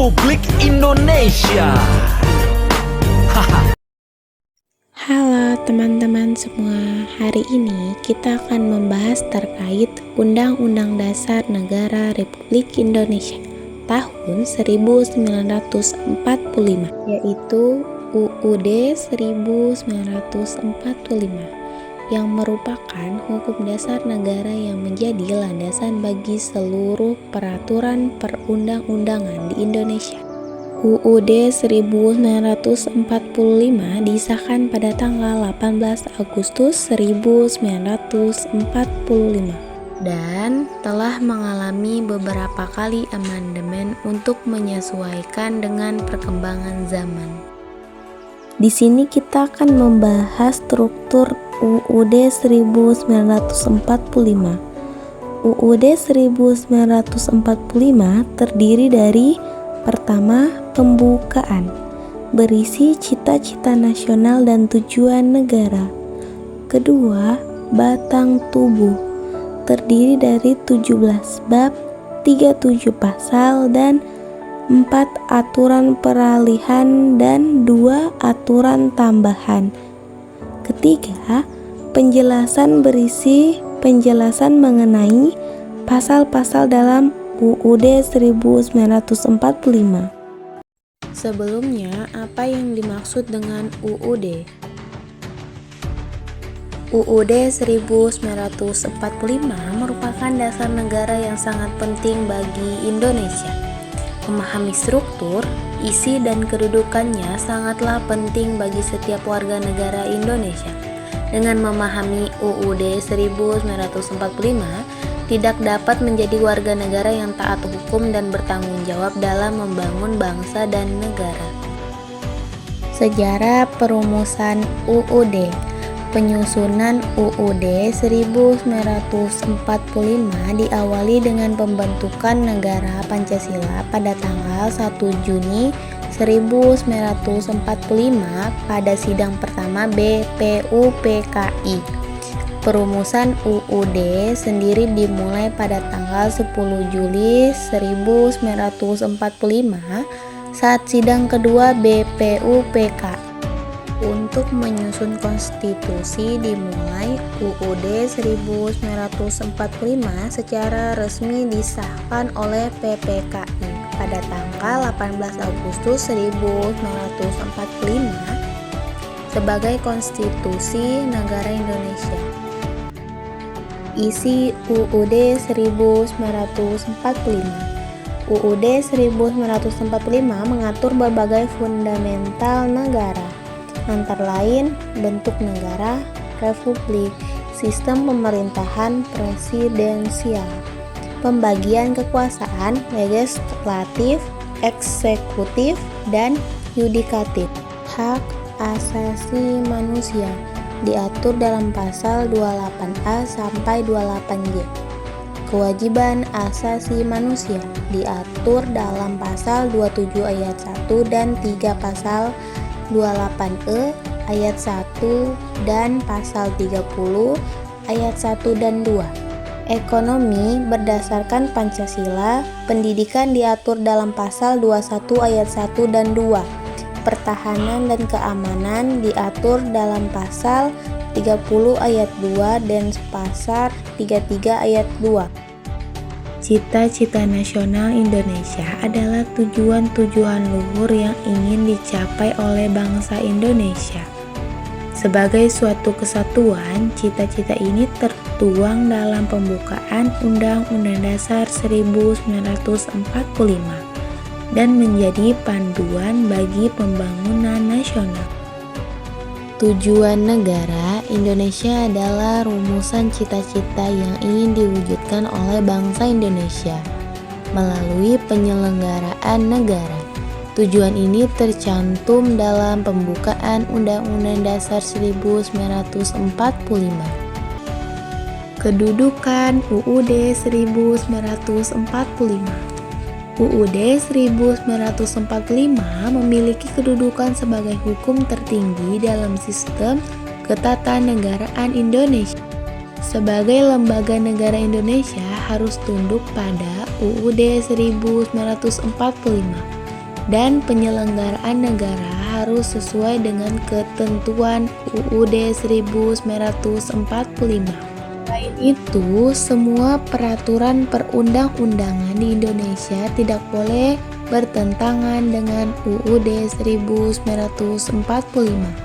Republik Indonesia. Halo teman-teman semua, hari ini kita akan membahas terkait Undang-Undang Dasar Negara Republik Indonesia tahun 1945, yaitu UUD 1945, yang merupakan hukum dasar negara yang menjadi landasan bagi seluruh peraturan perundang-undangan di Indonesia. UUD 1945 disahkan pada tanggal 18 Agustus 1945 dan telah mengalami beberapa kali amandemen untuk menyesuaikan dengan perkembangan zaman. Di sini kita akan membahas struktur UUD 1945. UUD 1945 terdiri dari: pertama, pembukaan, berisi cita-cita nasional dan tujuan negara. Kedua, batang tubuh, terdiri dari 17 bab, 37 pasal, dan 4 aturan peralihan dan 2 aturan tambahan. Ketiga, penjelasan, berisi penjelasan mengenai pasal-pasal dalam UUD 1945. Sebelumnya, apa yang dimaksud dengan UUD? UUD 1945 merupakan dasar negara yang sangat penting bagi Indonesia. Memahami struktur, isi, dan kedudukannya sangatlah penting bagi setiap warga negara Indonesia. Dengan memahami UUD 1945, tidak dapat menjadi warga negara yang taat hukum dan bertanggung jawab dalam membangun bangsa dan negara. Sejarah perumusan UUD. Penyusunan UUD 1945 diawali dengan pembentukan negara Pancasila pada tanggal 1 Juni 1945 pada sidang pertama BPUPKI. Perumusan UUD sendiri dimulai pada tanggal 10 Juli 1945 saat sidang kedua BPUPKI. Untuk menyusun konstitusi dimulai. UUD 1945 secara resmi disahkan oleh PPKI pada tanggal 18 Agustus 1945 sebagai konstitusi negara Indonesia. Isi UUD 1945. UUD 1945 mengatur berbagai fundamental negara, antara lain bentuk negara, republik, sistem pemerintahan presidensial, pembagian kekuasaan legislatif, eksekutif, dan yudikatif. Hak asasi manusia diatur dalam pasal 28A sampai 28J. Kewajiban asasi manusia diatur dalam pasal 27 ayat 1 dan 3 pasal 28E ayat 1 dan pasal 30 ayat 1 dan 2. Ekonomi berdasarkan Pancasila. Pendidikan diatur dalam pasal 21 ayat 1 dan 2. Pertahanan dan keamanan diatur dalam pasal 30 ayat 2 dan pasal 33 ayat 2. Cita-cita nasional Indonesia adalah tujuan-tujuan luhur yang ingin dicapai oleh bangsa Indonesia. Sebagai suatu kesatuan, cita-cita ini tertuang dalam pembukaan Undang-Undang Dasar 1945 dan menjadi panduan bagi pembangunan nasional. Tujuan negara Indonesia adalah rumusan cita-cita yang ingin diwujudkan oleh bangsa Indonesia melalui penyelenggaraan negara. Tujuan ini tercantum dalam pembukaan Undang-Undang Dasar 1945. Kedudukan UUD 1945. UUD 1945 memiliki kedudukan sebagai hukum tertinggi dalam sistem ketatanegaraan Indonesia. Sebagai lembaga negara Indonesia harus tunduk pada UUD 1945. dan penyelenggaraan negara harus sesuai dengan ketentuan UUD 1945. Selain itu, semua peraturan perundang-undangan di Indonesia tidak boleh bertentangan dengan UUD 1945.